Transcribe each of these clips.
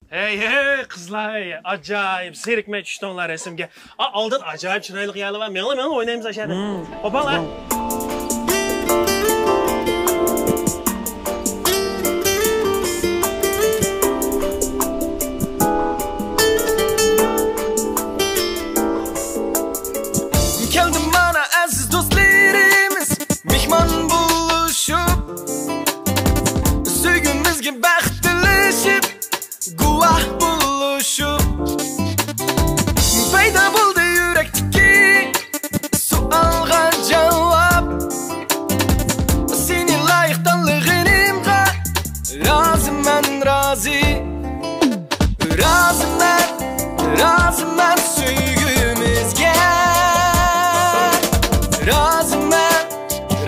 Hey qizlar, ajoyib zerikmay tushdinglar resimga. Oldin ajoyib chiroyli yali va men o'ynaymiz ashada. Qo'pollar. Keldim bana aziz do'stlarimiz, mehmon buluşup, sevgimizga baxtlashib, guvoh buluşup, paydo bo'ldi yurakdagi savolga javob. Seni loyiq tanlig'imga roziman, roziman sevgimizga.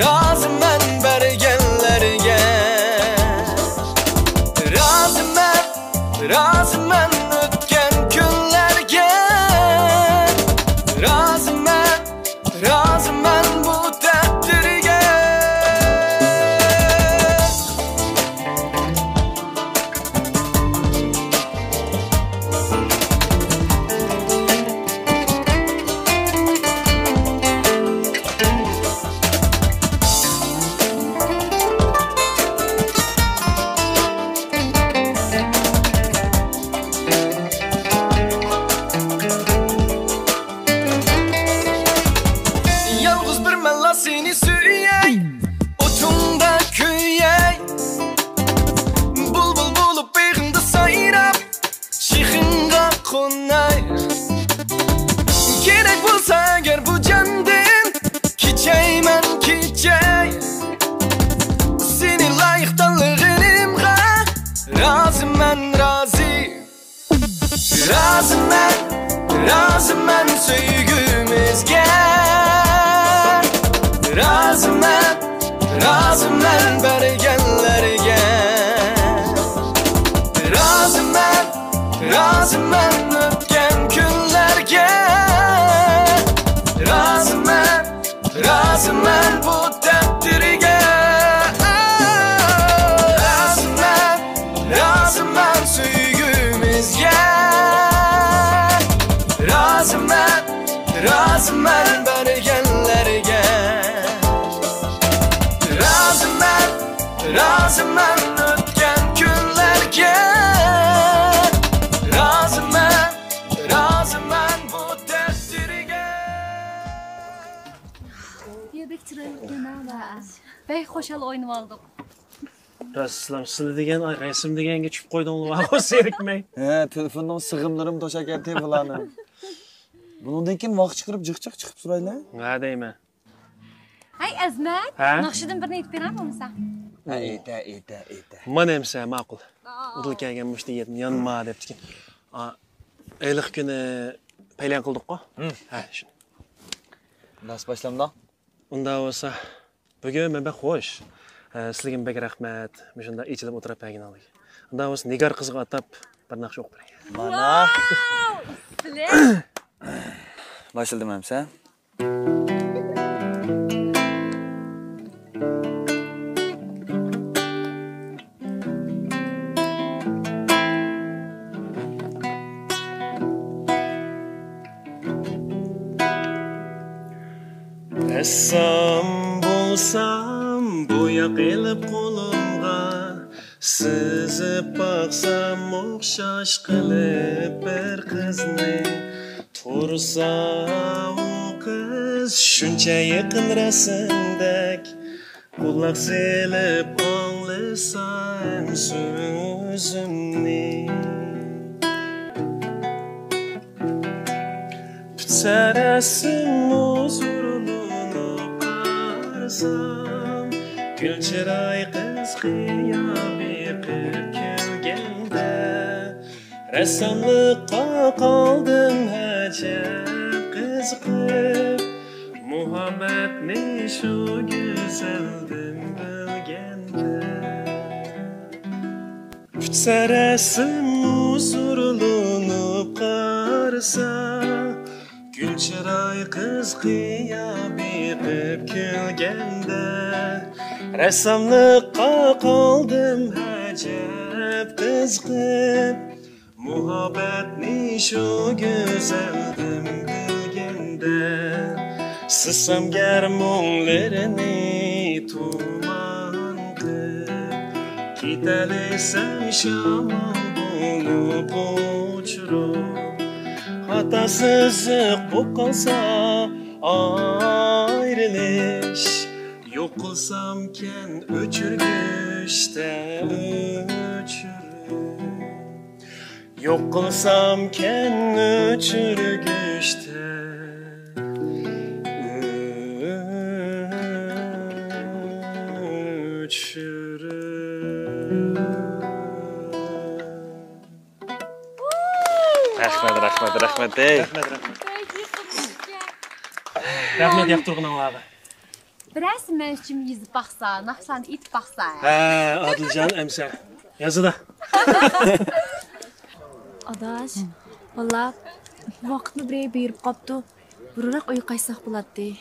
Roziman bergenlerge. Roziman o'tgan kunlarga. Roziman bu taqdirga. Yalnız bir mella seni süyey, otunda küyey. Bulbul bulup beginde sayrap, şihinga konay. Gerek bulsa eğer bu candan, kiçeymen kiçey. Seni layık tanlığınımga, razıman Roziman sevgimizge. Roziman bergenlerge. Roziman o'tgan kunlarga. Roziman bu taqdirga. Roziman sevgimizge. Roziman bergenlerge. Roziman o'tgan kunlarga. Roziman bu taqdirga. Bek chiroyli bey xo'shal o'ynab oldik. Raslam sizlar degan resim deganga tushib qo'ydinglar, va zerikmay. Telefondan sig'imlarim to'shak bularni. Bundan keyin vaqt chiqarib jiqchiq chiqib turaylar. Ha deyman. Hay Azmat, naqshidan birini aytib berami bo'lmasa? Ayta. Mana hamsa ma'qul. Udilkaga mushti yetmi yonma debdi. Ayliq kuni plan qildik-ku. Ha, shu. Nas boshlamda. Unda bo'lsa, bugun men xo'sh. Sizlarga bek rahmat. Shunda ichilib o'tirib paginalik. Unda bo'lsa Nigar qizga atab bir naqsh o'qib beray. Mana. Başladım hamsa. Essam bulsam boya qilib qo'limga, sizib baqsam o'xshash qilib bir qizni. Tursa o kız shuncha yaqin rasmdek, quloq selib anlasam so'zimni. Bitsa rasm huzurlanib qarsam, gul chiroy qiz qiyobi qilib kelganda, rassomlikqa qoldim ajab qiziqib, muhabbatni shu go'zaldan bilganda. Bitsa rasm huzurlanib qarsam, gul chiroy qiz qiyobi qilib kelganda, rassomlikqa qoldim ajab qiziqib, Muhabbetni şu güzeldim bilgende Sızsam germonlerini tumandı Gitalisem şaman bulup uçurup Hatasızlık bu kalsa ayrılış Yok kılsamken öçürgüşte öçürüm Yok kılsamken öçürgüşte öçürüm Rahmet ey. Rahmet yaptırğına vağı. Birəs mən üçün yüzüb baxsa, nafsan it baxsa. Adılcan emser. Yazıda. Adaş, valla vaqtni birey berib qopdi. Burroq uy qaysaq bo'ladi.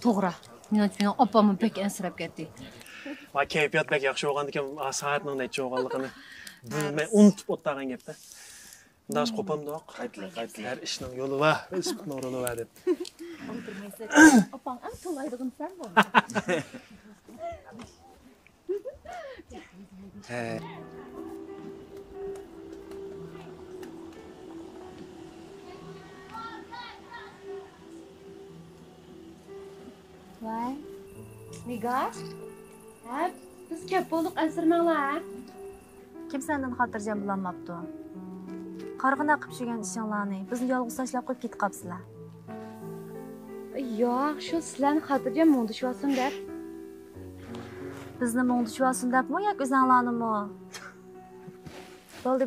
To'g'ri. Men uchun opamni pek ansirab ketdi. Va kayfiyat bek yaxshi bo'lgandikan, soatning necha bo'lganligini bilmay unutib o'tgan gapda. Bundas qopamdoq. Qaytlar ishning yo'li va isbitning o'rni va deb. Opam ham to'laydig'in sen bu. Vay. Nigar? Ha, biz ko'p bo'ldik ansirmanglar. Kim sendan xotirjam bo'lolmabdi? Qarg'ina qilib yurgan ishinglarni bizni yolg'iz tashlab qo'yib ketib qolibsizlar. Yo'q, shu sizlarni xotirjam mo'ndishyapsin deb. Bizni mo'ndishyapsin debmi yoki o'zinglarnimi? Bo'ldi,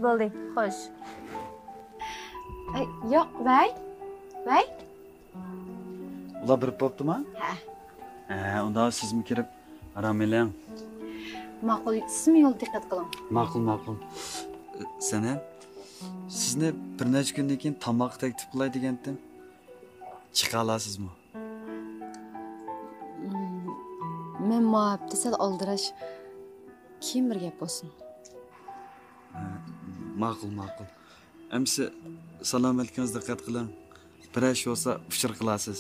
xo'sh. Yo'q, vay. Ular bir bo'ptimi? Ha. Unda sizmi kirib aram eling. Ma'qul, sizmi yo'l diqqat qiling. Ma'qul. Sana sizni bir necha kundan keyin tomoq taklif qilay degandim. Chiqa olasizmi? Men ma'abdi sal oldirash kim bir gap bo'lsin. Ma'qul. Amsi salomatligingizni diqqat qiling. Bir ish bo'lsa uchir qilasiz.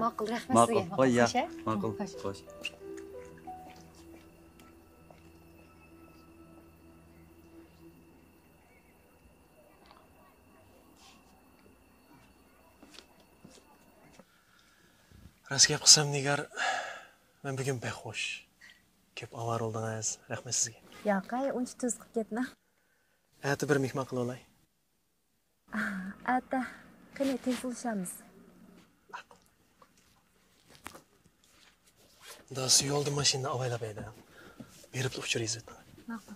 Ma'qul, rahmat sizga. Qo'ya. Ma'qul. Xo'sh. Rost gap qilsam Nigar, men bugun pek xush. Ko'p avar oldingiz. Rahmat sizga. Yo'q, uncha tuz qilib ketma. Ati bir mehmon qila olay. Ata, qani tinchilishamiz. Dasi yo'lda mashina avaylab edi. Berib uchiraysiz. Ma'qul.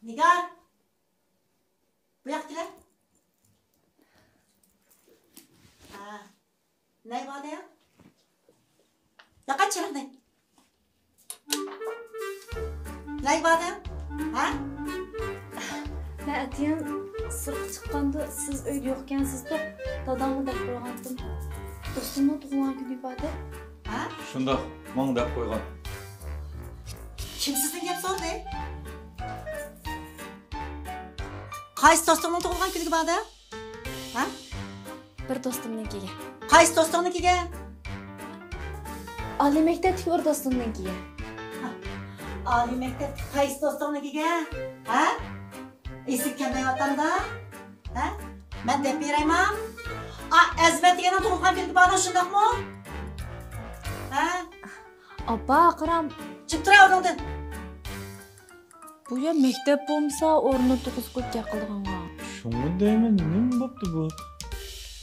Nigar. Bu yoqqa. Ne var ya? Yaqa chiroqni. Ne var ya? Ha? Men atiyam sirq chiqqanda siz uyda yo'qkansizda dadamni deb qo'ygandim. Do'stimning tug'ilgan kuni badi. Ha? Shunda mong deb qo'ygan. Kim sizdan gap sordi? Qaysi do'stimning tug'ilgan kuniga badi? Ha? Bir do'stimnikiga. Qaysi do'stingnikiga? Oliy maktabdagi bir do'stimnikiga. Oliy maktab qaysi do'stingnikiga? Ha? Esik kelmayotganda? Ha? Men deb berayman. Azmat degan tug'ilgan kuniga badi shundaqmi? Ha? Apa, qaram. Çık tura orningdan. Bu ya mektep bo'lmasa, o'rni 9 ko'kka qilganga. Şunu deymen, nima bo'pti bu?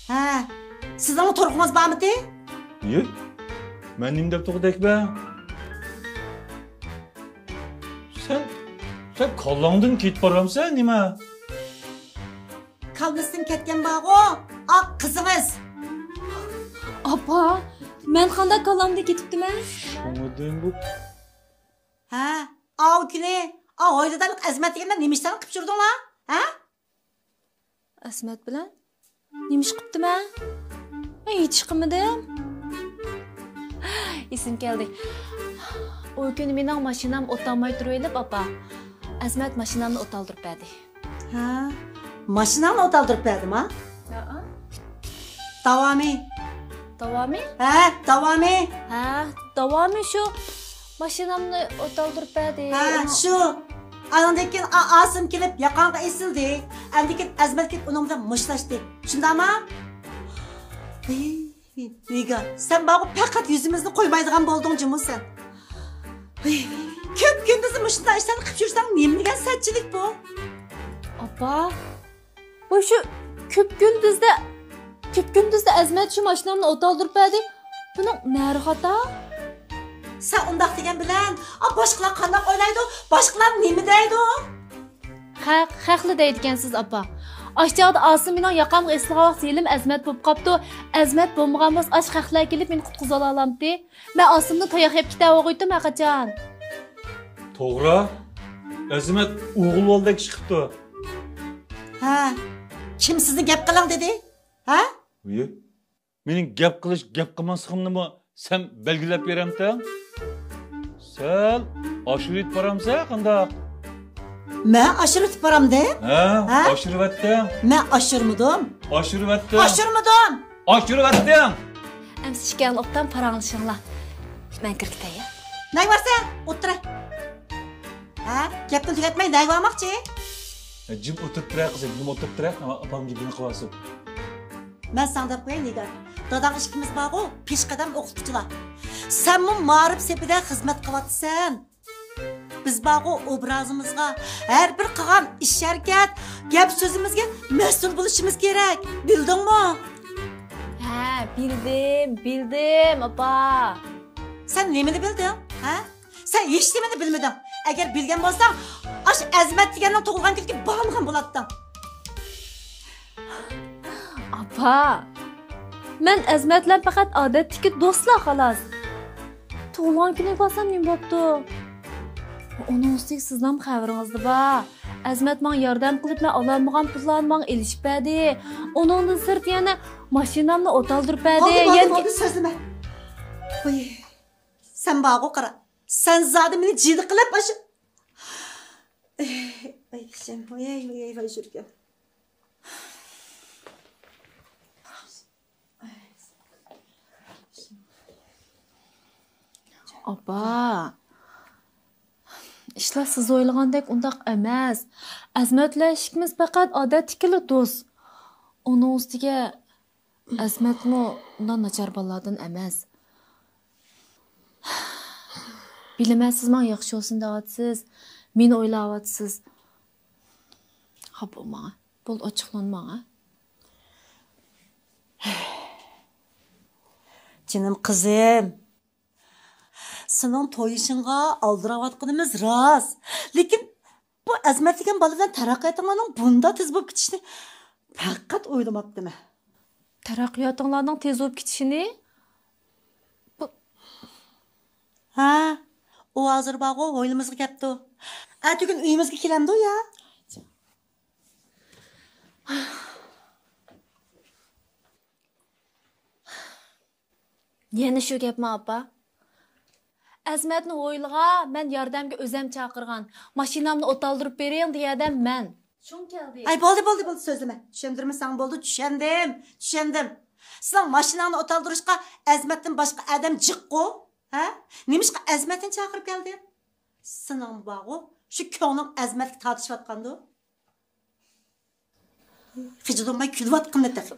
Ha. Sizning turg'ingiz bormi-ti? Yo'q. Men nima deb to'g'dak be? Sen kollongdan ketib boramsan, nima? Kalmasdan ketgan bor-ku. Oq qizingiz. Apa, men qanday kalamda ketibdiman? Şunu deyim bu. Ha. Av kuni. Oydadan azmat degandan nima ishdan qilib yurdinglar? Ha? Asmat bilan nima ish qilibdiman? Men hech qilmadim. Esim keldi. O kuni mening mashinam o'tolmay turib, apa. Asmat mashinamni o'taldirib berdi. Ha. Mashinani o'taldirib berdim, ha? Yo'q. Davomi. Davomi? Ha, davomi. Ha, davomi shu mashinamni o'taldirib berdi. Ha, shu. Andan keyin Asim kelib yaqinga esildi. Andan keyin Azmat kelib uning bilan mushlashdi. Shundami? Nega? Sen bana faqat yüzümüzni qo'ymaydigan bo'lding jimi sen. Ko'p kunduzi mushunda ishdan qilib yursang, nima degan satchilik bu? Apa, bu shu ko'p kunduzda Azmat shu mashinamni o'taldirib berdi. Buning nari xato? Sen undaq degan bilan, boshqalar qanday o'ylaydi? Boshqalar nima deydi? Haqli deydigansiz, apa. Aşağıda Asim mening yaqamga eslag'an vaqt Selim Azmat bo'lib qopti. Azmat bo'lmagan bo'lsa, ash haqlar kelib meni qutqiza olamdi. Men Asimni tayoq yeb ketav qo'ydim qachon. To'g'ri. Azmat o'g'il bo'ldi chiqibdi. Ha. Kim sizni gap qiling dedi? Ha? Yo'q. Mening gap qilmasligimni sen belgilab beramsan? Sen oshirib boramsan, qanday? Men oshirib boramda? Ha, oshirib atding. Men oshirmadim. Oshirib atding. Oshirmadim. Oshirib atding. Amsi ishgan opdan paranglashinglar. Men kirkitay. Ne varsa o'tira. Ha? Gapni tugatmay day bormoqchi? Jim o'tirib turay qizim, jim o'tirib turay, opam gapini qilyapsiz. Men sana deb qo'yay Nigar. Dadang ishimiz bor-ku, peshqadam o'qituvchilar. Sen bu ma'rif sepida xizmat qilyapsan. Biz bor-ku obrazimizga, har bir qilgan ish harakat, gap so'zimizga mas'ul bo'lishimiz kerak. Bildingmi? Ha, bildim, apa. Sen nimani bilding? Ha? Sen hech nimani bilmading. Agar bilgan bo'lsang, ash Azmat deganning tug'ilgan kuniga bormagan bo'larding. Apa. Men Azmat bilan faqat odatdagi do'stlar xolos. Tug'ilgan kuniga bo'lsam nima bo'pti? Onun ustiga sizning xabaringizda bor. Azmat menga yordam qilib, men ololmagan pullarni menga elishib berdi. Uningdan sirt yana mashinamni o'taldirib berdi. Oldi so'zlama. Voy. Sen bog'u qara. Sen zodi meni jidi qilib ash. Ay, sen voy shurga. Apa. İşlar siz o'ylagandek undaq emas. Azmat bilan ishimiz faqat odatdagi do'st. Uning ustiga Azmatmi undan nachar bolalardan emas. Bilaman siz men yaxshi olsin deyapsiz. Meni o'ylayapsiz. Ha bo'lmagan. Bo'l ochiqlanmagan. Canım kızım. Senin toyuşunga aldırayotganimiz rost. Lekin bu Azmat degan bola bilan taraqqiyotinglarning bunda tez bo'lib ketishini faqat o'ylamabdim. Taraqqiyotinglarning tez bo'lib ketishini? Ha, o hozir bog'u o'ylimizga kelibdi. Atugin uyimizga kelamdi ya. Yana shu gapmi, apa? Azmatni o'yilg'a men yordamga o'zim chaqirgan. Mashinamni o'taldirib bering deyadim men. Shun keldi. Ay bo'ldi so'zlama. Tushundirmasang bo'ldi, tushundim. Sen mashinani o'taldirishga Azmatdan boshqa odam jiqqu, ha? Nimishqa Azmatni chaqirib keldi? Sening bog'u shu ko'nglim Azmatga tortishayotgandi. Fijdomay kulyotgan netaf.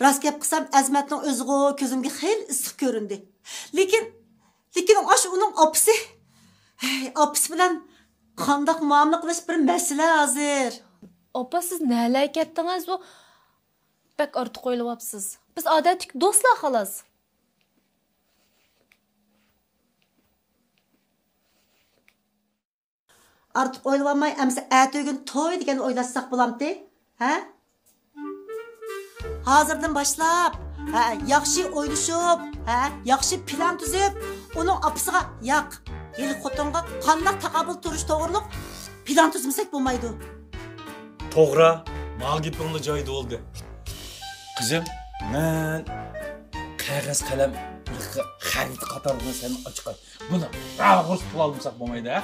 Rast gap qilsam, Azmatning o'ziga ko'zimga xeyli issiq ko'rindi. Lekin ash uning opisi. Opisi bilan qandoq muomala qilish bir masala hozir. Opa, siz nalay ketdingiz? Bu bak ortiq o'ylayapsiz. Biz odatlik do'stlar xolos. Artıq o'ylamay, amsa ertəgün toy degan o'ylashsaq bo'lamdi? Ha? Hozirdan boshlab, yaxshi o'ylashib, yaxshi plan tuzib, uning opisiga yo'q, yil xotinga qanday taqobil turish to'g'riliq plan tuzmasak bo'lmaydi. To'g'ri, mal gapingni joyida bo'ldi. Qizim, men qog'oz qalam xarid qatorini sen ochqay. Buni rag'uz qila olmasak bo'lmaydi, ha?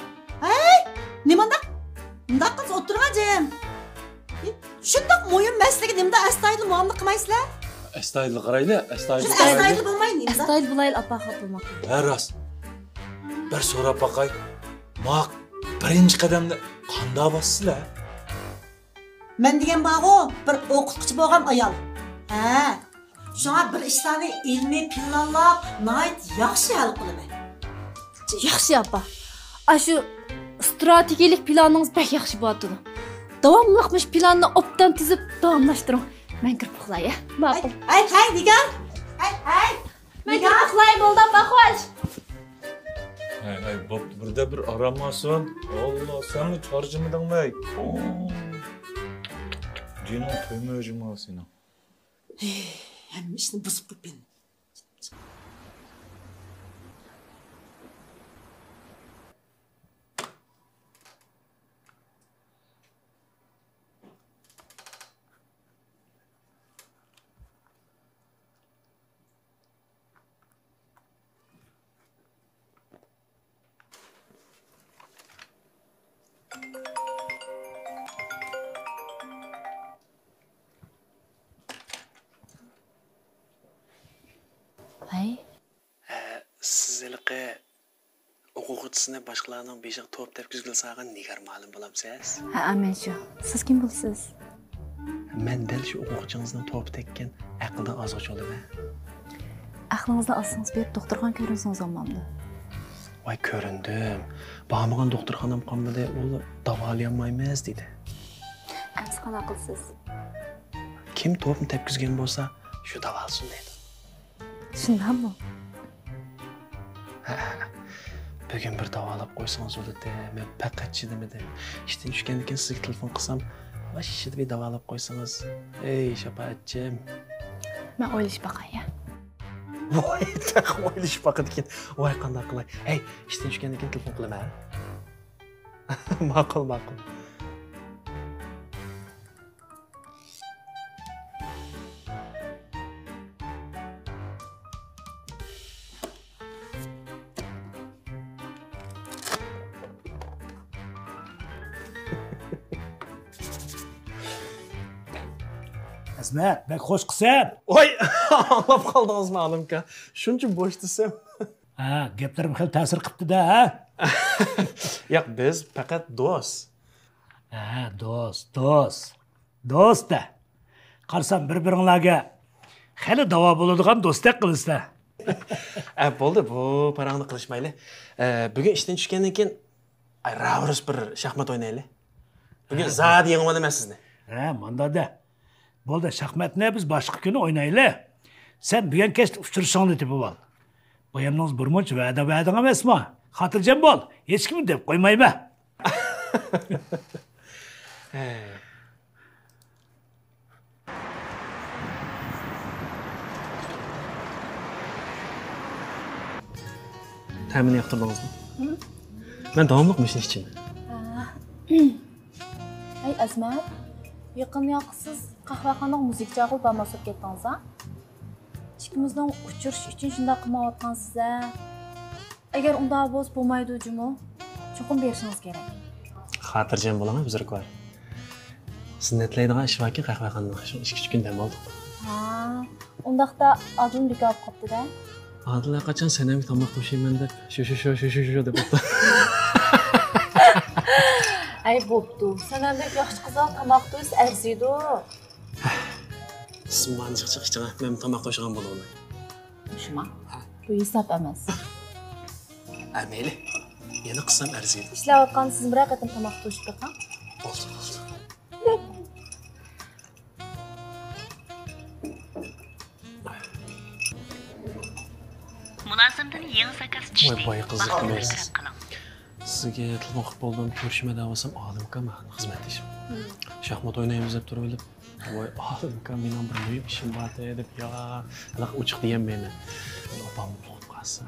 Nimanda? Bunday qiz o'tirg'ajim. Shundoq mo'yin masalaga nimda astoydil muomala qilmaysizlar? Astoydil qaraydi, astoydil. Astoydil bo'lmaydi. Astoydil bo'laylik, opa, xafa bo'lmoqda. Ha, rost. Bir so'rab boqay. Maq birinchi qadamda qanday bossizlar? Men degan bog'u bir o'qituvchi bo'lgan ayol. Ha. Shunga bir ishlarni ilmiy planlab, nihoyat yaxshi hal qilaman. Yaxshi, opa. Ashu strategik planingiz pek yaxshi bo'ldi. Davomliqmish planni obdan tizib davomlashtiring. Men kirib uxlay, ma'qul. Ay, Nigar. Ay. Men kirib uxlay bo'ldi, opa, xo'sh. Ay, bo'pti, birda bir aramasın. Allah, sen mi charjimidingmi? Jinon to'ymayjimi seni? Hamma ishni buzib qo'yibman. Hay. Sizlarga o'quvchisini boshqalarning beshiq to'p terkizgil saqin Nigar ma'lum bo'lamsiz? Ha, amen shu. Siz kim bo'lsiz? Men dal shu o'quvchingizning to'p tekkan aqldan ozg'ich olaman. Aqlingizni olsangiz berib doktorxona ko'rinsangiz olmamdi. Voy ko'rindim. Bormagan doktorxonam qolmadi, u davolayolmaymiz dedi. Siz qanaqa qilsiz? Kim to'pni tepkizgan bo'lsa, shu davolsin dedi. Shundanmi? Bugun bir davolab qo'ysangiz bo'ladi. Men faqat chidadim. Ishdan tushgandan keyin sizga telefon qilsam, vashshid bir davolab qo'ysangiz. Ey, shafaatchim. Men o'ylash baqay. Voy, taq o'ylash baqadi ekan. Voy, qanday qilay? Hey, ishdan tushgandan keyin telefon qilaman. Ma'qul. Azmat, bak xo'sh qilsan. Voy, anlab qoldingiz ma'lumka. Shuncha bo'sh desam. Ha, gaplarim xil ta'sir qilibdi-da, ha? Yo'q, biz faqat do'st. Ha, do'st-da. Qarsam bir-biringlarga xili davo bo'ladigan do'stlik qilasizlar. Bo'ldi, bu parangni qilishmayli. Bugun ishdan tushgandan keyin ravris bir shaxmat o'ynaylik. Bugun zad yengib olaman sizni. Ha, manda-da. Bo'ldi, shaxmatni biz boshqa kuni o'ynaylik. Sen bugun kech uchrashingni tepib ol. Bo'yamningiz burmunch va'dang emasmi? Xotirjam bo'l. Hech kim deb qo'ymayman. Ta'min yoqtirdingizmi? Men davomliq mishni ichaman. Hey, Azmat. Yaqin yoqsiz qahvaxona muzikcha qilib bormasib ketdingiz, ha? Ikkimizning uchirish uchun shunday qilmayotgansiz-a? Agar unda bo'z bo'lmaydi jumo, chuqur berishingiz kerak. Xotirjam bo'laman, buzruklar. Sunnatlaydigan ish vakil qahvaxonada shu 2-3 kun dam oldik. Ha, undaqda Adil bekab qopdi-da. Adil qachon sen ham tomoq qo'shayman deb shu deb o'tdi. Ay bo'pti. Sen ham yaxshi qizal tomoq to'yis arziydi. Siz mani chiq iching'a, men tomoq to'shigan bo'laman. Shuma. Bu hisob emas. Mayli. Yana qilsam arziydi. Ishlayotgan siz bir qatim tomoq to'shib beqing. Bo'ldi, bo'ldi. Mulozimdan yangi zakaz tushdi. Voy, boy qiziq Vaqtni emas. e'tirof qiling. Sizga tilmoq bo'ldim, ko'rishmada olsam, olim ukam xizmatdashim. Shaxmat o'ynaymiz deb turib olib, voy, olim ukam mening bir muhim ishim bor deb, yo, aniq uchiq degan meni. Opam bo'lib qolsin.